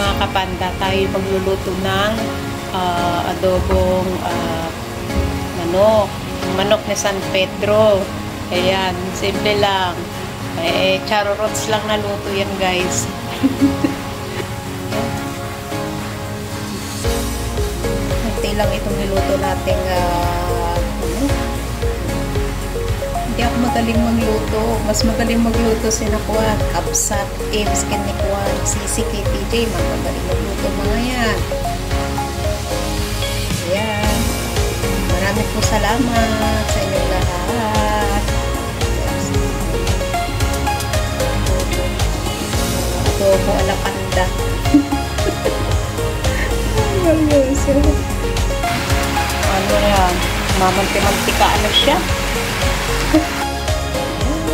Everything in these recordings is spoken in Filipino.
mga kapanda, tayo magluluto ng adobong manok ni San Pedro. Ayan, simple lang. Charorots lang na luto yan, guys. Kunti lang itong niluto nating hindi ako magaling magluto. Mas magaling magluto si Nakuan, Kapsat, Ames, Kinikuan, Sisi, KPJ. Magaling magluto mga yan. Ayan. Maraming po salamat sa inyong lahat. Adobo alakanda. Ano yan? Mamanti-mantikaan na siya.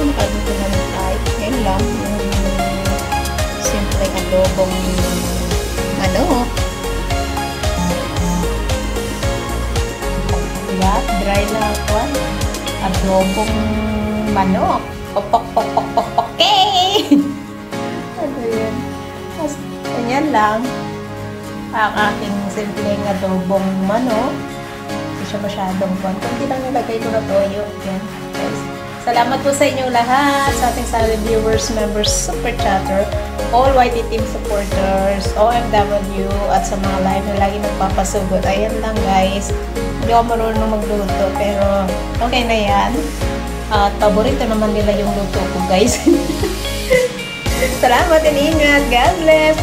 Ayan, kaluto na ng tayo. Yan lang. Simple adobong manok. Diba? Dry na ako. Adobong manok. Okay! Ano yan? Ganyan lang. Ang aking simpleng adobong manok. Hindi siya masyadong buwan. Kunti lang nilagay ko na toyo. Yan. Guys. Salamat po sa inyong lahat, sa ating solid viewers, members, super chatter, all YT team supporters, OFW, at sa mga live na lagi nagpapasugod. Ayan lang, guys. Hindi ako marunong magluto, pero okay na yan. At paborito naman nila yung luto ko, guys. Salamat and ingat. God bless.